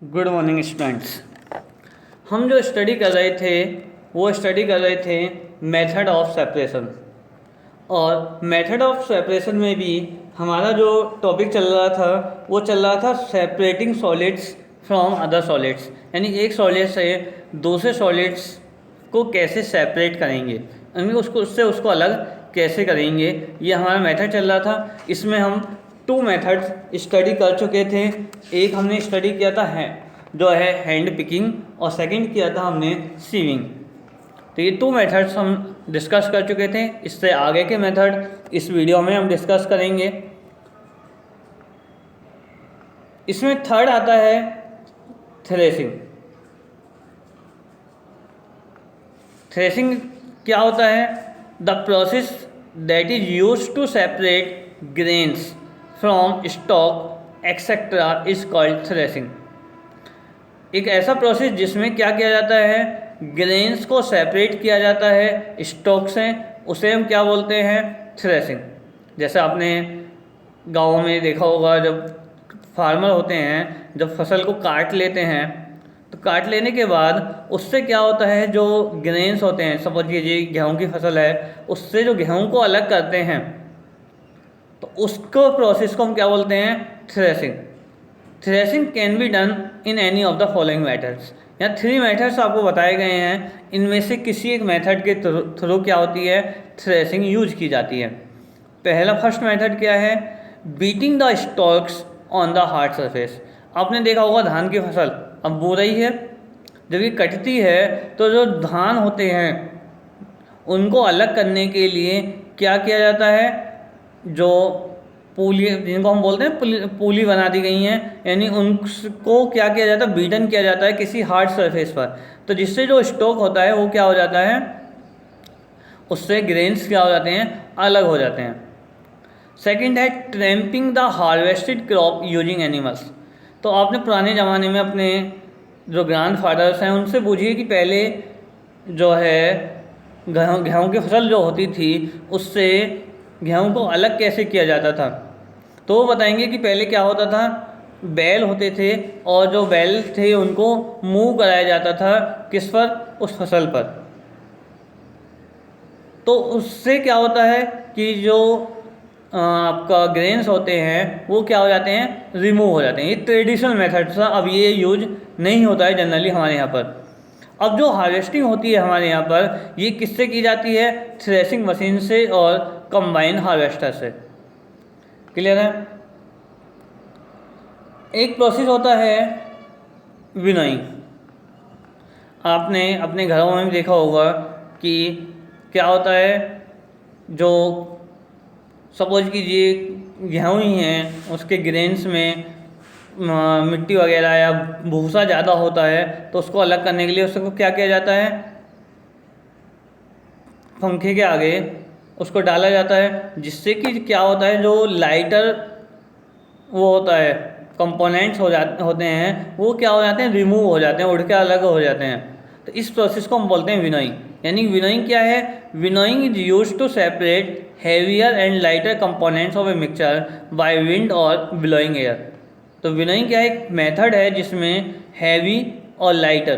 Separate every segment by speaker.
Speaker 1: Good morning students. हम जो study कर रहे थे वो स्टडी कर रहे थे मेथड ऑफ सेपरेशन। और मेथड ऑफ सेपरेशन में भी हमारा जो टॉपिक चल रहा था वो चल रहा था separating solids from other solids, यानी एक सॉलिड से दूसरे सॉलिड्स को कैसे सेपरेट करेंगे, यानी उसको अलग कैसे करेंगे, ये हमारा मेथड चल रहा था। इसमें हम 2 मेथड्स स्टडी कर चुके थे। एक हमने स्टडी किया था जो है हैंड पिकिंग, और सेकंड किया था हमने सीविंग। तो ये 2 मेथड्स हम डिस्कस कर चुके थे। इससे आगे के मेथड इस वीडियो में हम डिस्कस करेंगे। इसमें थर्ड आता है थ्रेसिंग। थ्रेसिंग क्या होता है? The process that is use to separate grains from stalk etcetera is called threshing. एक ऐसा प्रोसेस जिसमें क्या किया जाता है, ग्रेन्स को सेपरेट किया जाता है स्टॉक से, उसे हम क्या बोलते हैं? थ्रेसिंग। जैसे आपने गाँव में देखा होगा, जब फार्मर होते हैं जब फसल को काट लेते हैं तो काट लेने के बाद उससे क्या होता है, जो ग्रेन्स होते हैं, सपोज कीजिए गेहूँ की फसल है, उससे जो गेहूँ को अलग करते हैं तो उसको प्रोसेस को हम क्या बोलते हैं? Threshing. Threshing can be done in any of the following methods. यहाँ 3 मेथड्स आपको बताए गए हैं, इनमें से किसी एक मेथड के थ्रू क्या होती है? थ्रेसिंग यूज की जाती है। पहला फर्स्ट मेथड क्या है? Beating the stocks on the hard surface. आपने देखा होगा धान की फसल अब बो रही है, जब ये कटती है तो जो धान होते हैं उनको अलग करने के लिए क्या किया जाता है? जो पूली, जिनको हम बोलते हैं पूली बना दी गई हैं, यानी उनको क्या किया जाता है? बीटन किया जाता है किसी हार्ड सरफेस पर, तो जिससे जो स्टॉक होता है वो क्या हो जाता है? उससे ग्रेन्स क्या हो जाते हैं? अलग हो जाते हैं। सेकंड है tramping the harvested crop using animals. तो आपने पुराने ज़माने में अपने जो ग्रैंड फादर्स हैं उनसे पूछिए कि पहले जो है गेहूँ की फसल जो होती थी उससे गेहूँ को अलग कैसे किया जाता था, तो वो बताएंगे कि पहले क्या होता था, बैल होते थे और जो बैल थे उनको मूव कराया जाता था किस पर? उस फसल पर। तो उससे क्या होता है कि जो आपका ग्रेन्स होते हैं वो क्या हो जाते हैं? रिमूव हो जाते हैं। ये ट्रेडिशनल मेथड था, अब ये यूज नहीं होता है जनरली हमारे यहाँ पर। अब जो हार्वेस्टिंग होती है हमारे यहाँ पर, ये किससे की जाती है? थ्रेसिंग मशीन से और कंबाइन हार्वेस्टर से। क्लियर है? एक प्रोसेस होता है विनोइंग। आपने अपने घरों में भी देखा होगा कि क्या होता है, जो सपोज कीजिए गेहूँ ही हैं, उसके ग्रेन्स में मिट्टी वगैरह या भूसा ज़्यादा होता है तो उसको अलग करने के लिए उसको क्या किया जाता है? पंखे के आगे उसको डाला जाता है, जिससे कि क्या होता है, जो लाइटर वो होता है कंपोनेंट्स होते हैं वो क्या हो जाते हैं? रिमूव हो जाते हैं, उड़ के अलग हो जाते हैं। तो इस प्रोसेस को हम बोलते हैं विनोइंग। यानी विनोइंग क्या है? Winnowing is use to separate heavier and lighter components of a mixture by wind और ब्लोइंग एयर। तो विनोइंग क्या है? एक मेथड है जिसमें हैवी और लाइटर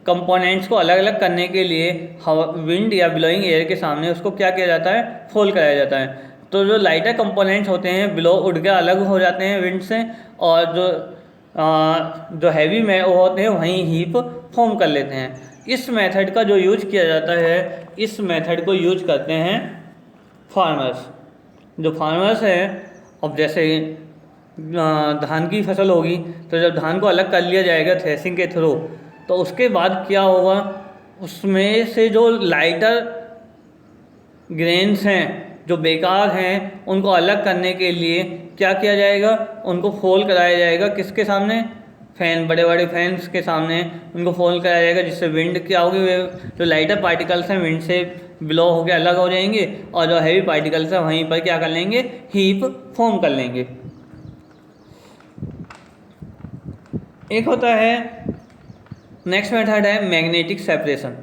Speaker 1: कंपोनेंट्स को अलग अलग करने के लिए विंड या ब्लोइंग एयर के सामने उसको क्या किया जाता है? फोल्ड कराया जाता है। तो जो लाइटर कंपोनेंट्स होते हैं ब्लो उड़ के अलग हो जाते हैं विंड से, और जो हैवी में वो होते हैं वहीं हीप फॉर्म कर लेते हैं। इस मेथड का जो यूज किया जाता है, इस मेथड को यूज करते हैं फार्मर्स। जो फार्मर्स हैं, अब जैसे धान की फसल होगी तो जब धान को अलग कर लिया जाएगा थ्रेसिंग के थ्रू, तो उसके बाद क्या होगा, उसमें से जो लाइटर ग्रेन्स हैं जो बेकार हैं उनको अलग करने के लिए क्या किया जाएगा? उनको फोल्ड कराया जाएगा किसके सामने? फैन, बड़े बड़े फैंस के सामने उनको फोल्ड कराया जाएगा, जिससे विंड क्या होगी, जो लाइटर पार्टिकल्स हैं विंड से ब्लो होकर अलग हो जाएंगे, और जो हैवी पार्टिकल्स हैं वहीं पर क्या कर लेंगे? हीप फॉर्म कर लेंगे। एक होता है नेक्स्ट मेथड है मैग्नेटिक सेपरेशन।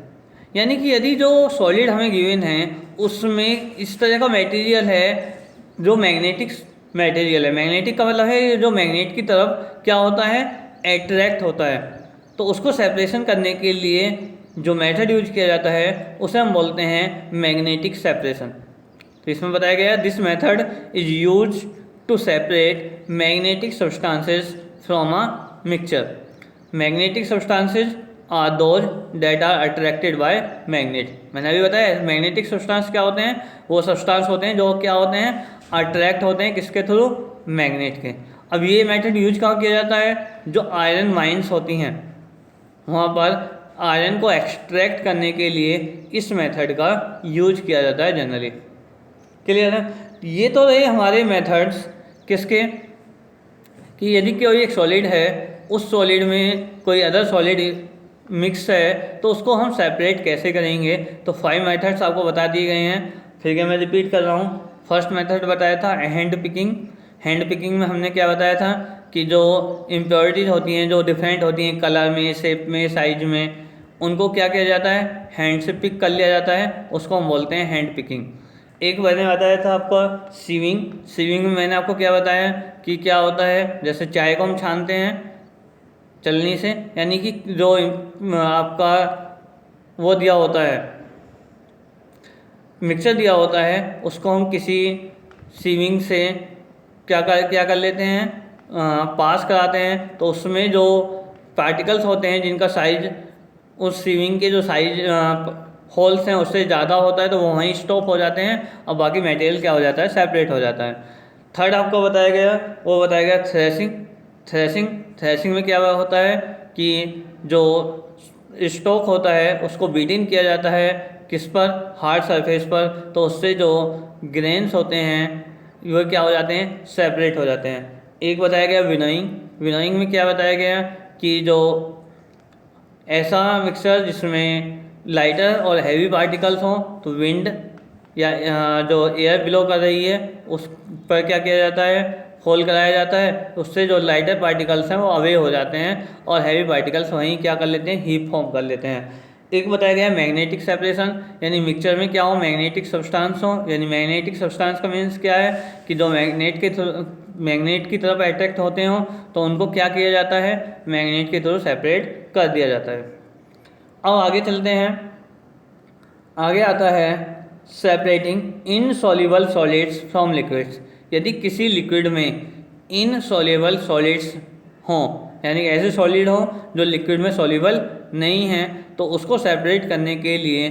Speaker 1: यानी कि यदि जो सॉलिड हमें गिवन है उसमें इस तरह का मटेरियल है जो मैग्नेटिक मटेरियल है। मैग्नेटिक का मतलब है जो मैग्नेट की तरफ क्या होता है? एट्रैक्ट होता है, तो उसको सेपरेशन करने के लिए जो मेथड यूज किया जाता है उसे हम बोलते हैं मैग्नेटिक सेपरेशन। तो इसमें बताया गया this method is use to separate magnetic substances from a mixture. Magnetic substances are those that are attracted by magnet. मैंने अभी बताया मैग्नेटिक सब्सटेंस क्या होते हैं, वो सब्सटेंस होते हैं जो क्या होते हैं, अट्रैक्ट होते हैं किसके थ्रू, मैग्नेट के। अब ये मेथड यूज कहाँ किया जाता है, जो आयरन माइंस होती हैं वहाँ पर आयरन को एक्सट्रैक्ट करने के लिए इस मेथड का यूज किया जाता है जनरली। क्लियर है। ये तो रहे हमारे मेथड्स किसके, कि यदि कोई एक सॉलिड है, उस सॉलिड में कोई अदर सॉलिड मिक्स है तो उसको हम सेपरेट कैसे करेंगे। तो 5 मेथड्स आपको बता दिए गए हैं, फिर क्या मैं रिपीट कर रहा हूँ। फर्स्ट मेथड बताया था हैंड पिकिंग। हैंड पिकिंग में हमने क्या बताया था कि जो इम्प्योरिटीज होती हैं, जो डिफरेंट होती हैं कलर में, शेप में, साइज में, उनको क्या किया जाता है, हैंड से पिक कर लिया जाता है, उसको हम बोलते हैं हैंड पिकिंग। एक मैंने बताया था आपको सीविंग। सीविंग में मैंने आपको क्या बताया कि क्या होता है, जैसे चाय को हम छानते हैं चलनी से, यानी कि जो आपका वो दिया होता है, मिक्सचर दिया होता है, उसको हम किसी सीविंग से क्या कर लेते हैं, पास कराते हैं। तो उसमें जो पार्टिकल्स होते हैं जिनका साइज उस सीविंग के जो साइज होल्स हैं उससे ज़्यादा होता है तो वो वहीं स्टॉप हो जाते हैं और बाकी मटेरियल क्या हो जाता है, सेपरेट हो जाता है। थर्ड आपको बताया गया, वो बताया गया थ्रेसिंग। थ्रेसिंग में क्या होता है कि जो स्टॉक होता है उसको बीट इन किया जाता है किस पर, हार्ड सरफेस पर, तो उससे जो ग्रेन्स होते हैं वो क्या हो जाते हैं, सेपरेट हो जाते हैं। एक बताया गया विनोइंग। विनोइंग में क्या बताया गया कि जो ऐसा मिक्सचर जिसमें लाइटर और हैवी पार्टिकल्स हों, तो विंड या जो एयर ब्लो कर रही है उस पर क्या किया जाता है, होल कराया जाता है, उससे जो लाइटर पार्टिकल्स हैं वो अवे हो जाते हैं और हैवी पार्टिकल्स वहीं क्या कर लेते हैं, हीप फॉर्म कर लेते हैं। एक बताया गया मैग्नेटिक सेपरेशन, यानी मिक्सचर में क्या हो, मैग्नेटिक सब्सटेंस हो। यानी मैग्नेटिक सब्सटेंस का मीन्स क्या है कि जो मैग्नेट की तरफ अट्रैक्ट होते हो तो उनको क्या किया जाता है, मैग्नेट के थ्रू सेपरेट कर दिया जाता है। अब आगे चलते हैं, आगे आता है separating insoluble solids from liquids. यदि किसी लिक्विड में इनसॉल्युबल सॉलिड्स हों, यानी ऐसे सॉलिड हों जो लिक्विड में सॉल्युबल नहीं हैं, तो उसको सेपरेट करने के लिए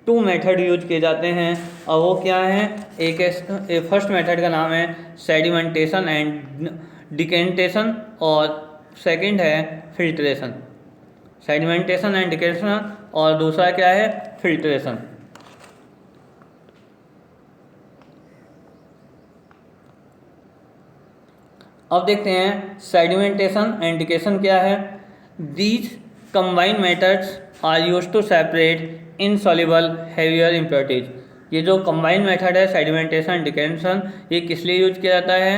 Speaker 1: 2 मेथड यूज किए जाते हैं। और वो क्या है, एक फर्स्ट मेथड का नाम है सेडिमेंटेशन एंड डिकेंटेशन और सेकंड है फिल्ट्रेशन। सेडिमेंटेशन एंड डिकेंटेशन और दूसरा क्या है, फिल्ट्रेशन। अब देखते हैं सेडिमेंटेशन एंड डिकेशन क्या है। These combined methods are used to separate insoluble heavier impurities. ये जो कंबाइंड मेथड है सेडिमेंटेशन डिकेशन, ये किस लिए यूज किया जाता है,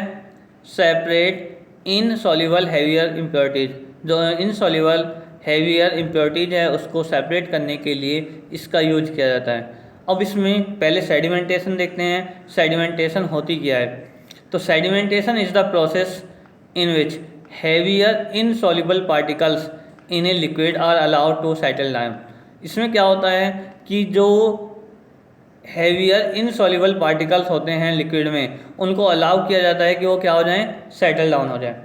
Speaker 1: सेपरेट इनसॉल्युबल हैवियर इम्प्योरिटीज। जो इनसॉल्युबल हैवियर इम्प्योरिटीज है उसको सेपरेट करने के लिए इसका यूज किया जाता है। अब इसमें पहले सेडिमेंटेशन देखते हैं, सेडिमेंटेशन होती क्या है। तो sedimentation is the process in which heavier insoluble particles in a liquid are allowed to settle down. इसमें क्या होता है कि जो हैवियर इनसॉल्युबल पार्टिकल्स होते हैं लिक्विड में, उनको अलाउ किया जाता है कि वो क्या हो जाएं, सेटल डाउन हो जाए।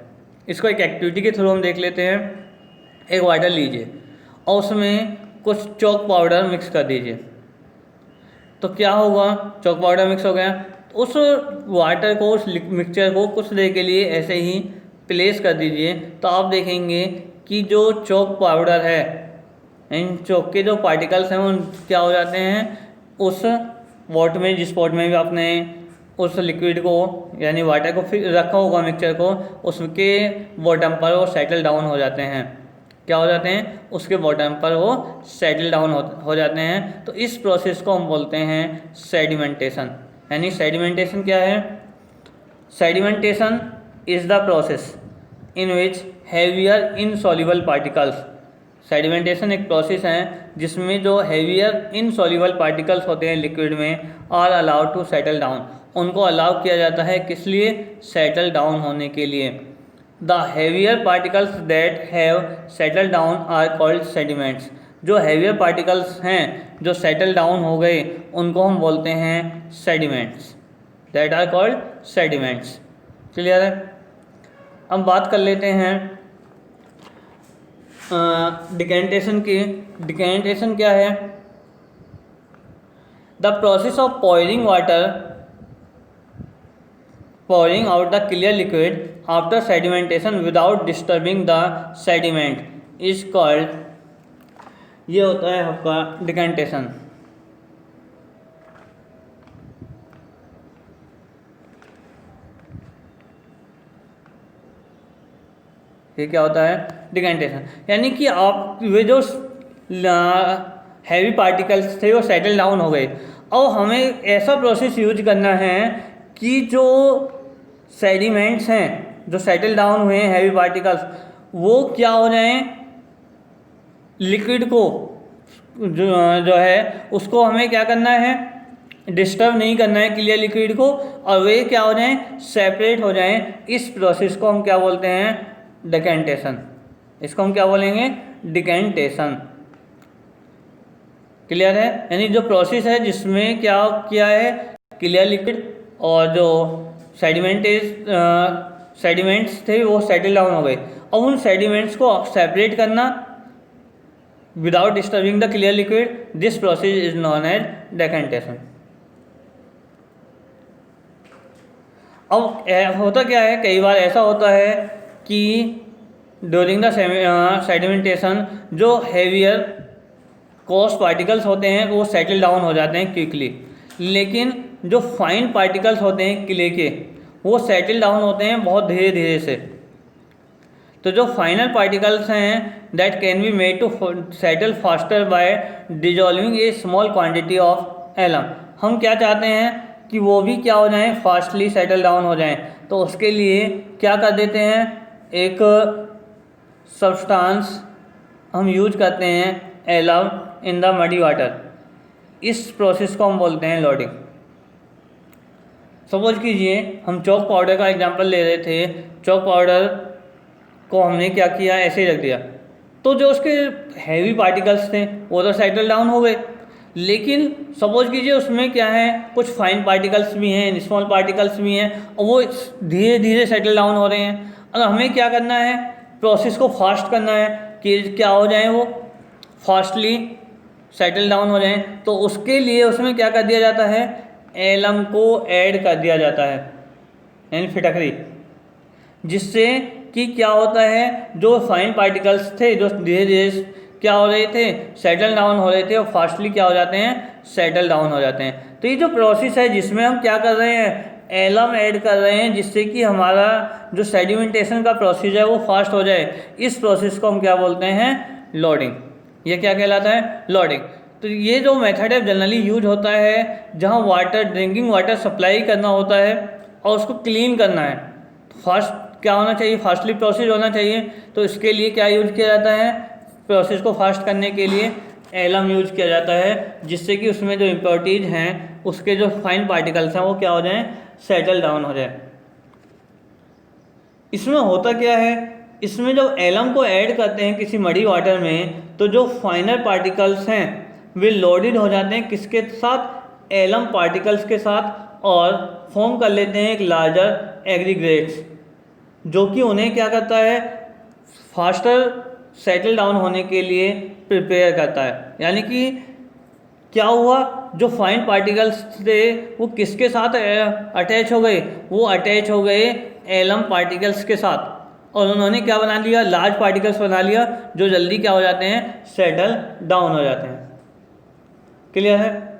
Speaker 1: इसको एक एक्टिविटी के थ्रू हम देख लेते हैं। एक वाटर लीजिए और उसमें कुछ चॉक पाउडर मिक्स कर दीजिए, तो क्या होगा, चॉक पाउडर मिक्स हो गया। उस वाटर को, उस मिक्सचर को कुछ देर के लिए ऐसे ही प्लेस कर दीजिए, तो आप देखेंगे कि जो चॉक पाउडर है, इन चॉक के जो पार्टिकल्स हैं वो क्या हो जाते हैं, उस वाटर में, जिस पॉट में भी आपने उस लिक्विड को यानी वाटर को फिर रखा होगा मिक्सचर को, उसके बॉटम पर वो सेटल डाउन हो जाते हैं। क्या हो जाते हैं, उसके बॉटम पर वो सेटल डाउन हो जाते हैं। तो इस प्रोसेस को हम बोलते हैं सेडिमेंटेशन। यानी सेडिमेंटेशन क्या है, sedimentation is the process in which heavier insoluble particles. Sedimentation एक प्रोसेस है जिसमें जो हैवियर इनसॉल्युबल पार्टिकल्स होते हैं लिक्विड में are allowed to settle down, उनको अलाउ किया जाता है किस लिए, सेटल डाउन होने के लिए। The heavier particles that have settle down are called sediments. जो हेवियर पार्टिकल्स हैं जो सेटल डाउन हो गए उनको हम बोलते हैं sediments, that are called sediments. Clear है? अब बात कर लेते हैं डिकेंटेशन की। डिकेंटेशन क्या है? The process of pouring out the clear liquid after sedimentation without disturbing the sediment is called, ये होता है आपका डिकेंटेशन। ये क्या होता है? डिकेंटेशन। यानी कि आप वे जो हैवी पार्टिकल्स थे वो सेटल डाउन हो गए और हमें ऐसा प्रोसेस यूज करना है कि जो सेडिमेंट्स हैं जो सेटल डाउन हुए हैं हैवी पार्टिकल्स, वो क्या हो जाएं, लिक्विड को जो है उसको हमें क्या करना है, डिस्टर्ब नहीं करना है क्लियर लिक्विड को, और वे क्या हो जाएं, सेपरेट हो जाएं। इस प्रोसेस को हम क्या बोलते हैं? डिकेंटेशन। इसको हम क्या बोलेंगे? डिकेंटेशन। क्लियर है? यानी जो प्रोसेस है जिसमें क्या किया है, क्लियर लिक्विड और जो सेडिमेंट्स थे वो सेटल डाउन हो गए और उन सेडिमेंट्स को सेपरेट करना without disturbing the clear liquid, this process is known as decantation. अब होता क्या है, कई बार ऐसा होता है कि ड्यूरिंग द सेडिमेंटेशन जो हेवियर कोर्स पार्टिकल्स होते हैं वो सेटल डाउन हो जाते हैं क्विकली, लेकिन जो फाइन पार्टिकल्स होते हैं क्ले के वो सेटल डाउन होते हैं बहुत धीरे धीरे से। तो जो फाइनल पार्टिकल्स हैं that can be made to settle faster by dissolving a small quantity of alum, हम क्या चाहते हैं कि वो भी क्या हो जाएं, फास्टली सेटल डाउन हो जाएं। तो उसके लिए क्या कर देते हैं, एक सब्सटेंस हम यूज करते हैं alum in the muddy water. इस प्रोसेस को हम बोलते हैं लोडिंग। सपोज कीजिए हम चॉक पाउडर का एग्जांपल ले रहे थे, चॉक पाउडर को हमने क्या किया, ऐसे ही रख दिया, तो जो उसके हैवी पार्टिकल्स थे वो तो सेटल डाउन हो गए, लेकिन सपोज कीजिए उसमें क्या है, कुछ फाइन पार्टिकल्स भी हैं, स्मॉल पार्टिकल्स भी हैं और वो धीरे धीरे सेटल डाउन हो रहे हैं। अगर हमें क्या करना है, प्रोसेस को फास्ट करना है कि क्या हो जाए, वो फास्टली सेटल डाउन हो जाएं, तो उसके लिए उसमें क्या कर दिया जाता है, एलम को ऐड कर दिया जाता है, यानी फिटकरी, जिससे कि क्या होता है, जो फाइन पार्टिकल्स थे जो धीरे धीरे क्या हो रहे थे, सेटल डाउन हो रहे थे, और फास्टली क्या हो जाते हैं, सेटल डाउन हो जाते हैं। तो ये जो प्रोसेस है जिसमें हम क्या कर रहे हैं, एलम ऐड कर रहे हैं, जिससे कि हमारा जो सेडिमेंटेशन का प्रोसेस है वो फास्ट हो जाए, इस प्रोसेस को हम क्या बोलते हैं, लोडिंग। ये क्या कहलाता है, लोडिंग। तो ये जो मेथड है जनरली यूज होता है जहाँ वाटर, ड्रिंकिंग वाटर सप्लाई करना होता है और उसको क्लीन करना है, फास्ट क्या होना चाहिए, फास्टली प्रोसेस होना चाहिए। तो इसके लिए क्या यूज किया जाता है, प्रोसेस को फास्ट करने के लिए एलम यूज किया जाता है, जिससे कि उसमें जो इम्प्योरिटीज हैं उसके जो फाइन पार्टिकल्स हैं वो क्या हो जाएं, सेटल डाउन हो जाए। इसमें होता क्या है, इसमें जब एलम को ऐड करते हैं किसी मडी वाटर में, तो जो फाइनर पार्टिकल्स हैं वे लोडेड हो जाते हैं किसके साथ, एलम पार्टिकल्स के साथ, और फॉर्म कर लेते हैं एक लार्जर एग्रीगेट्स, जो कि उन्हें क्या करता है, फास्टर सेटल डाउन होने के लिए प्रिपेयर करता है। यानी कि क्या हुआ, जो फाइन पार्टिकल्स थे वो किसके साथ अटैच हो गए, वो अटैच हो गए एलम पार्टिकल्स के साथ, और उन्होंने क्या बना लिया, लार्ज पार्टिकल्स बना लिया, जो जल्दी क्या हो जाते हैं, सेटल डाउन हो जाते हैं। क्लियर है?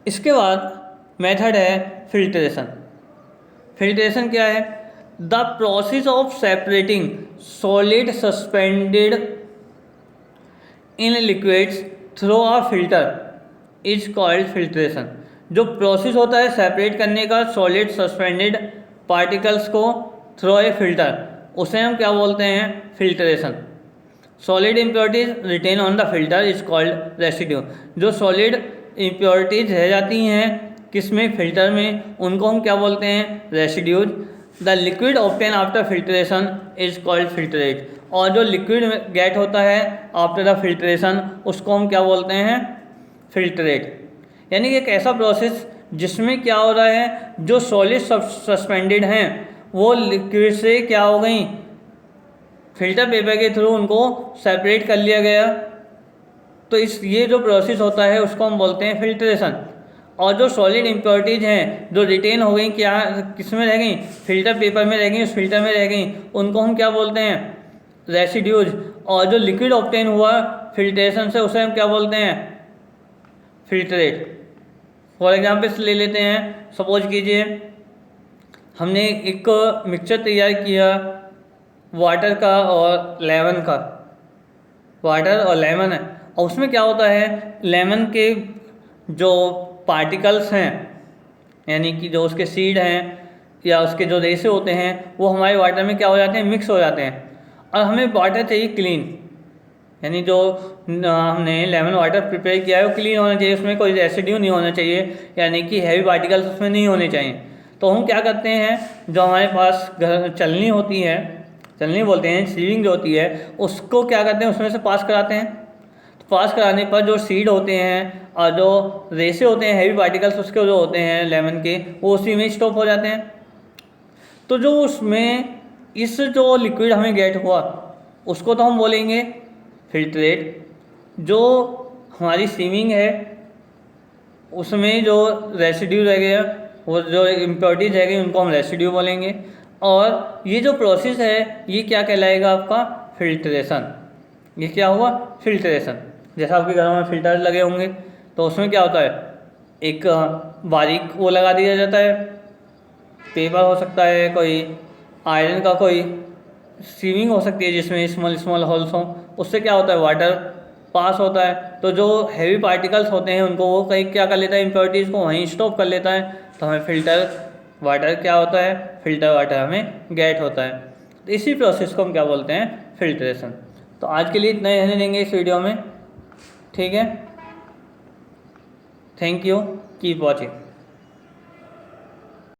Speaker 1: इसके बाद मेथड है फिल्ट्रेशन। फिल्ट्रेशन क्या है, the process of separating solid suspended in liquids through a filter is called filtration. जो प्रोसेस होता है सेपरेट करने का सॉलिड सस्पेंडेड पार्टिकल्स को थ्रू ए फिल्टर, उसे हम क्या बोलते हैं, filtration. Solid impurities retain on the filter is called residue. जो सॉलिड इम्प्योरिटीज रह जाती हैं किस में, फिल्टर में, उनको हम क्या बोलते हैं, residues. The liquid obtain after filtration is called filtrate, और जो लिक्विड गेट होता है आफ्टर द फिल्ट्रेशन उसको हम क्या बोलते हैं, फिल्ट्रेट। यानी कि एक ऐसा प्रोसेस जिसमें क्या हो रहा है, जो सॉलिड सस्पेंडेड हैं वो लिक्विड से क्या हो गई, फिल्टर पेपर के थ्रू उनको सेपरेट कर लिया गया। तो ये जो प्रोसेस होता है उसको हम बोलते हैं फिल्ट्रेशन। और जो सॉलिड इम्प्योरिटीज हैं जो रिटेन हो गई, क्या किस में रह गई, फिल्टर पेपर में रह गई, उस फिल्टर में रह गई, उनको हम क्या बोलते हैं, रेसिड्यूज। और जो लिक्विड ऑब्टेन हुआ फिल्ट्रेशन से उसे हम क्या बोलते हैं, फिल्ट्रेट। फॉर एग्जाम्पल ले लेते हैं, सपोज कीजिए हमने एक मिक्सचर तैयार किया वाटर का और लेमन का, वाटर और लेमन है, और उसमें क्या होता है, लेमन के जो पार्टिकल्स हैं यानी कि जो उसके सीड हैं या उसके जो रेसे होते हैं वो हमारे वाटर में क्या हो जाते हैं, मिक्स हो जाते हैं। और हमें वाटर चाहिए क्लीन, यानी जो हमने लेमन वाटर प्रिपेयर किया है वो क्लीन होना चाहिए, उसमें कोई रेसिड्यू नहीं होना चाहिए, यानी कि हैवी पार्टिकल्स उसमें नहीं होने चाहिए। तो हम क्या करते हैं, जो हमारे पास चलनी होती है, चलनी बोलते हैं, सीविंग जो होती है, उसको क्या करते हैं, उसमें से पास कराते हैं। तो पास कराने पर जो सीड होते हैं और जो रेसे होते हैं, हैवी पार्टिकल्स उसके जो होते हैं लेमन के, वो उसी में स्टॉप हो जाते हैं। तो जो उसमें इस जो लिक्विड हमें गेट हुआ उसको तो हम बोलेंगे फिल्ट्रेट। जो हमारी सीविंग है उसमें जो रेसिड्यू रह गया, वो जो इम्प्योरिटीज रह गई, उनको हम रेसिड्यू बोलेंगे। और ये जो प्रोसेस है ये क्या कहलाएगा, आपका फिल्ट्रेशन। ये क्या हुआ, फिल्ट्रेशन। जैसा आपके घरों में फिल्टर लगे होंगे तो उसमें क्या होता है, एक बारीक वो लगा दिया जाता है, पेपर हो सकता है, कोई आयरन का कोई सीविंग हो सकती है जिसमें स्मॉल स्मॉल होल्स हों, उससे क्या होता है, वाटर पास होता है। तो जो हैवी पार्टिकल्स होते हैं उनको वो कहीं क्या कर लेता है, इम्प्योरिटीज़ को वहीं स्टॉप कर लेता है। तो हमें फिल्टर वाटर क्या होता है, फिल्टर वाटर हमें गेट होता है। तो इसी प्रोसेस को हम क्या बोलते हैं, फिल्ट्रेशन। तो आज के लिए इतना ही रहने देंगे इस वीडियो में, ठीक है। Thank you, keep watching.